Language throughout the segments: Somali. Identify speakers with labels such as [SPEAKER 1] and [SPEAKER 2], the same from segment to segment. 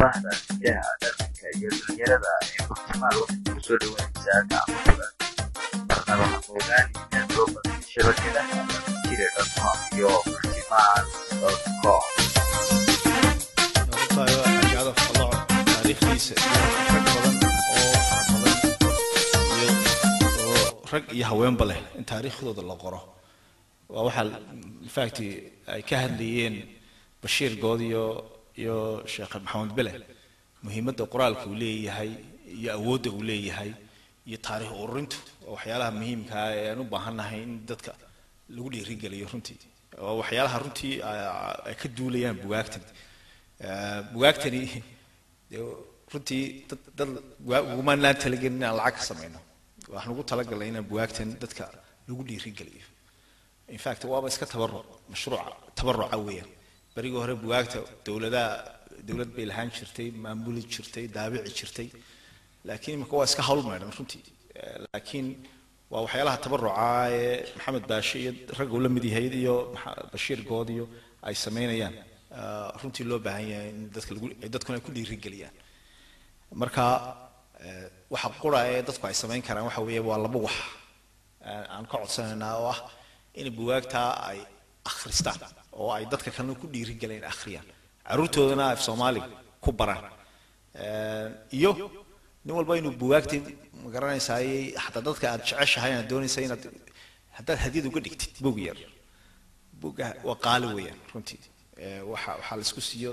[SPEAKER 1] bahda hidaha dhaqanka iyo dhalinyarada ee Bartamaha waxay kusoo dhaweynaysaa gacmahooda marnaba ha ogaanina soo bandhig shabakadaha Jire.com iyo Bartamaha.com
[SPEAKER 2] rag iyo haweenba leh in taariikhdooda la qoro waa waxa in fact ay ka hadlayeen Bashiir Good iyo Sheekh Maxamed Bele muhiimadda qoraalku uu leeyahay iyo awoodda uu leeyahay iyo taariikh ururintu waxyaalaha muhiimka ah ee aan u baahanahay in dadka lagu dhiirigeliyo runtii oo waxyaalaha runtii ay ka duulayaan bugaagtani runtii dad uguma naan talagelin inaan lacag ka samayno waxaan ugu talagalay inaan bugaagtan dadka lagu dhiirigeliyo in fact waaba iska tabarruca weeyaan bariga hore bugaagta dawlad bay lahaan jirtay maamuli jirtay daabici jirtay laakiin marka waa iska hawl meedan runtii laakiin waa waxyaalaha tabarruca ee Maxamed Baashi iyo rag uu la mid yahay iyo Bashiir Good iyo ay sameynayaan runtii loo baahan yahay in dadkuna ku dhiirigeliyaan marka waxa qoraay dadku ay sameyn karaan waxa weeye waa laba wax aan ka codsanayna oo ah in bugaagta ay akhristaan oo ay dadka kale ku dhiirigeliyaan akhriyaan caruurtoodana af Soomaali ku baraan iyo nin walba inuu bugaagta ma garanaysaa hatta dadka aad jeceshahay aad doonaysaa inaad hadda hadiyad uga dhigtid buug yar buuga waa qaali weeyaan runtii waxa la isku siiyo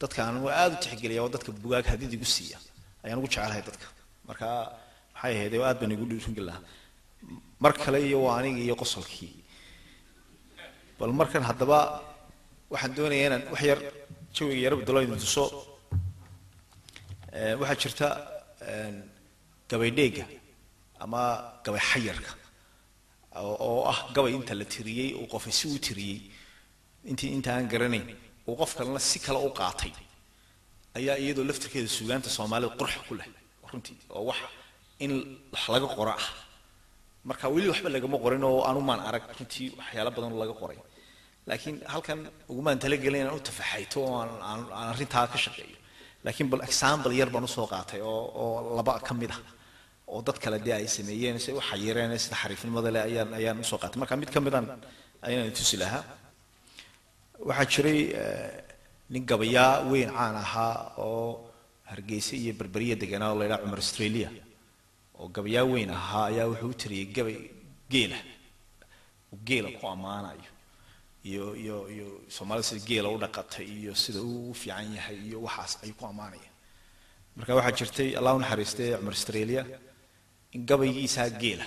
[SPEAKER 2] dadka aan aad u tixgeliyaa oo dadka bugaag hadiyad ugu siiya ayaan ugu jecelahay dadka marka waxay ahayd aad baan ugu dhiirigelinahay mar kale iyo aniga iyo qosolkii bal markan haddaba waxaan doonayaa inaan wax yar jawiga yar bedelo tuso waxa jirta gabay dheega ama gabay xayirka oo ah gabay inta la tiriyay oo qof si u tiriyay inta aan garanayn oo qof kalena si kale u qaatay ayaa iyadoo laftirkeeda suugaanta Soomaaliyeed qurux ku leh runtii oo wax in laga qoro ah marka wali waxba laga ma qorin oo aanu maan arag runtii waxyaalo badan laga qoray laakiin halkan ugu maan talagelay inaan u tafaxayto aan arintaa ka shaqeeyo laakiin bal example yar baan u soo qaatay oo laba ka mid ah oo dad kale ay sameeyeen si wax yareen sida xariifnimada leh ayaan u soo qaatay marka mid ka mid ah ayaan tusi lahaa waxa jiray nin gabaya weyn caan ahaa oo Hargeysa iyo Berberiya deganaa oo la yiraahdo Cumar Australia oo gabaya weyn ahaa ayaa wuxuu tiriyay gabay geela ku amaanayo iyo Soomaalida geela u dhaqatay iyo sida uu fiican yahay iyo waxaas ay ku amaanayeen marka waxa jirtay Allah u naxariistay Cumar Australia in gabaygiisa geela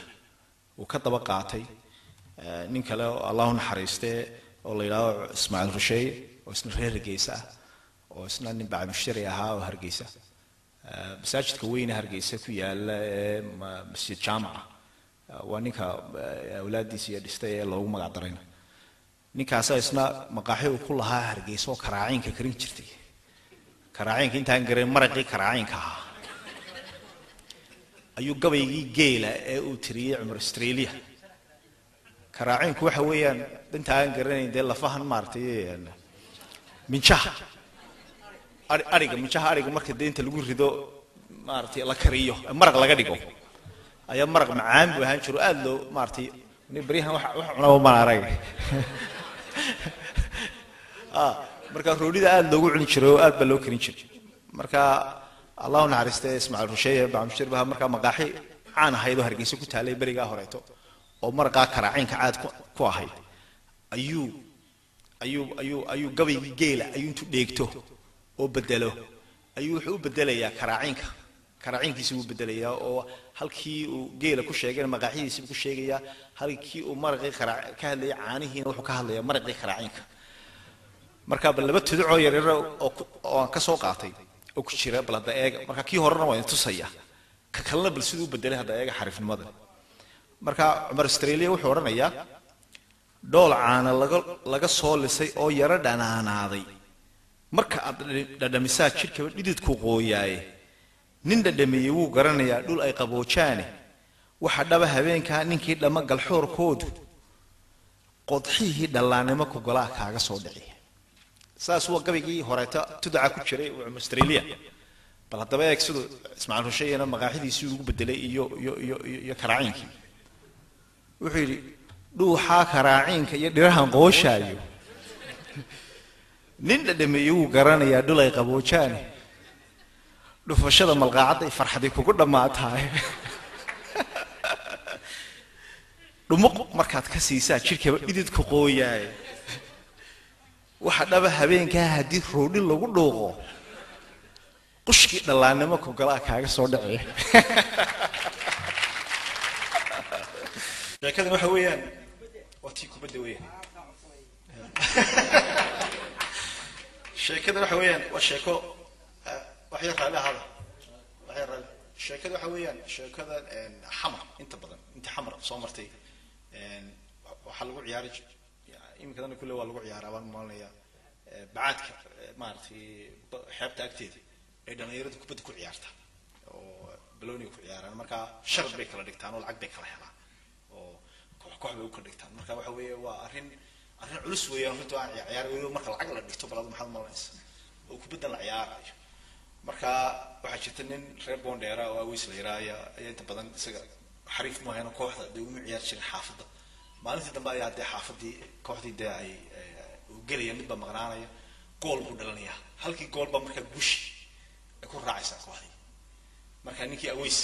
[SPEAKER 2] uu ka daba qaatay nin kale oo Allah u naxariistay oo la yiraahdo Ismaaciil Rusheey oo isna reer Hargeysa oo isna nin baa mushtari ahaa oo Hargeysa masaajidka weyn Hargeysa ku yaala masjid jaamaca waa ninka awlaadiisa dhistay ee loogu magac daray ninkaas isna maqaaxi uu ku lahaa Hargeysa oo karaacinka karin jirtay karaacinka intaan garay maraqii karaacinka ayuu gabaygii geela ee uu tiriyay Cumar Australia karaacinku waxa weeyaan intaan garanayn de lafahan maartay minjaha ariga marka deynta lagu rido maartay la kariyo maraq laga dhigo ayaa maraq macaan buu ahaan jiro aad loo maartay in bariyahan wax cunaa ma arag marka roodida aad loogu cuni jiro aad ba loo karin jiray marka Allah u naxariistay Ismaaciil Rusheey baa mushir baa marka maqaaxi caan ahayd oo Hargeysa ku taalay bariga horeeto oo marqa karaacinka aad ku ahayd ayuu gabaygii geela ayuu intu dheegto oo bedelo ayuu wuxuu u bedelayaa karaacinkiisa uu bedelayaa oo halkii uu geela ku sheegay maqaaxidiisa ku sheegaya halkii uu marqii ka hadlay caanihiina wuxuu ka hadlayaa marqii karaacinka marka bal laba tudco yar oo ka soo qaatay oo ku jira balada eega marka kii horena waa tusaya ka kalena bal sidoo bedelay hada eega xariifnimada marka Cumar Australia wuxuu oranayaa dool caana laga soo lisay oo yara dhanaanaaday marka aad dhadhamisaa jirka dhididku qooyay nin dhadhamiyay wuu garanayaa dhul ay qaboojaane waxa dhaba habeenka ninkii dhama galxoorkoodu qodxihii dhalaanimo ku galaa kaaga soo dhicay saas waa gabigii horeeta tudaca ku jiray Australia bal hadaba eegsado Ismaaciil Husheeyna magaaxidiisii ugu bedelay iyo karaaciinki wuxuu yiri dhuuxa karaaciinka iyo dhirahan qooshaayo nin dhadhameeyo uu garanayaa dhulay qaboojaan dhufashada malqaacada ay farxadii kugu dhamaataay dhumuq markaad ka siisaa jirkaba dhidid ku qooyaay waxa dhaba habeenka hadii roodhi lagu dhooqo qushki dhalaanimo ku galaa kaaga soo dhacay sheekada waxa weeyaan wati ku bada weeyaan sheekada waxa weeyaan waa sheeko wax yar raali hada wax yar raali sheekada waxa weeyaan sheekada xamar inta badan inta xamar soo martay waxa lagu ciyaari imikadana kullee waa lagu ciyaaraa baan maalinayaa bacaadka maaragtay xeebta agteeda ay dhalinyaradu kubadda ku ciyaarta oo balooni ku ciyaaraan marka sharad bay kala dhigtaan oo lacag bay kala helaan oo koox bay u kala dhigtaan marka waxa weeye waa arrin culus weeyaan runtii aan ciyaar weeyo marka lacag la dhigto balad maxaad maalinaysa oo kubadda la ciyaarayo marka waxa jirta nin reer Boondheera oo aweys la yiraahdo ayaa inta badan isaga xariif ma hayno kooxda ay ugu ciyaar jireen xaafadda maalintii dambe ayaa hadee xaafadii kooxdii ay galaya midba maqnaanaya gool buu dhalanaya halkii gool ba marka guush ku raacaysa kooxdii marka ninkii aweys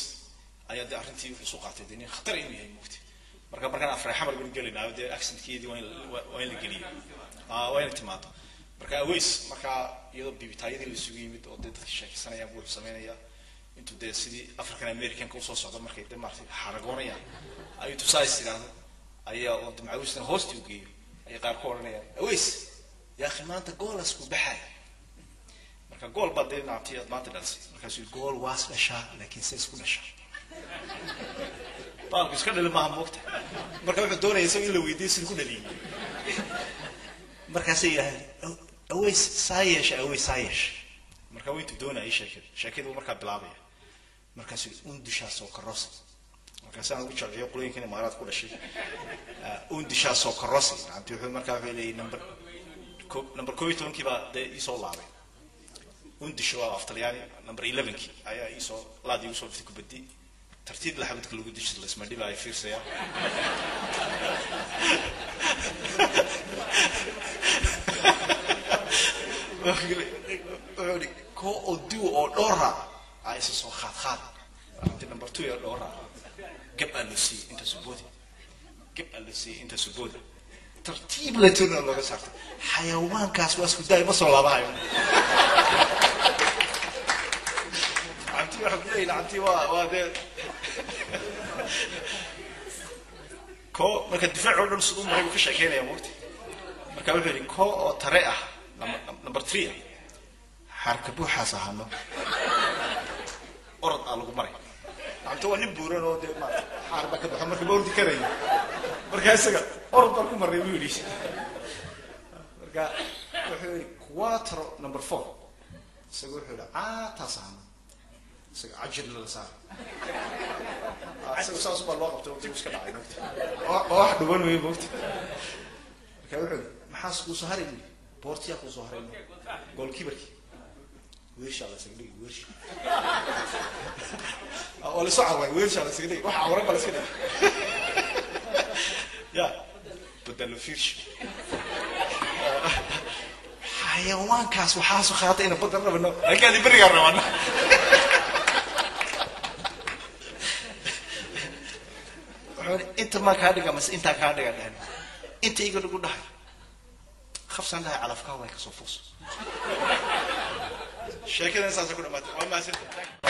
[SPEAKER 2] ayaa dee arrintii wuxuu soo qaatay inay khatar inuu yahay mugti markaan afray xamar baan gelinaa dee accentkeedii waa in la geliyo waa in timaado marka aweys marka iyadoo bibitaayadii la isugu yimid oo dadka sheekaysanaya buu sameynaya intuu dee sidii African American ka soo socdo markay dee maartay xaragoonaya ayuu tusaay siraado ayaa oo macawsna hoosti u geeyo ay qaar ku oranayaan aweys yaa khimaanta gool asku baxay marka gool baday naabtiya maanta dhalsi marka si gool waas dhasha laakiin say isku dhasha baalku iska dhalay ma moogta marka wuxuu doonayay in la weydiiyo si ku dhaliyo marka say aweys saayesh marka way doonayay sheekadu marka bilaabay marka si undisha soo karoos marka saan ugu jecel qolooyinka imaaraad ku dhashay undisha soo karoos antii wuxuu marka leeyahay number 12 kiba isoo laabay undisha waa aftalyaani number 11 ki ayaa isoo laadii usoo dhigtay kubaddi tartiib la xabadka lagu dishay la isma dhibay fiirsaya ko odu oo dhora ay soo khaad number 2 oo dhora gabadhii inta suboodi tartiib la tuurna laga saarto xayawaankaas waa isku day ma soo laabayo anti waxa ku leeyahay anti waa de ko marka difaac oo dhan sidoo maray ka sheekeynaya waqti marka wuxuu yiri ko oo tare ah number 3 harka buuxa sahano orod lagu maray anti waa nin buuran oo de ma harba ka baxo marka boordi karay marka isaga orod ku maray wuu yiri marka wuxuu yiri quattro number 4 isaga wuxuu yiri taasahano isaga ajir la saar isaga saas baa loo qabtay waqti iska dhacay oo wax dhuban weey waqti marka wuxuu maxaas ku soo haray boortiya ku soo haray goalkeeperki weesh ala sagdii weesh wala socod weesh ala sagdii waxa awra bal iska dhig ya بدل فيش حيوان كاس وحاسو خاطئنا بدل ربنا هكذا برجع روانا انت ما كادغا بس انت كادغا دهن انت يقول لك دحي خفصان لها على فكاوي كسوفوس شكرا اساسا كنا ما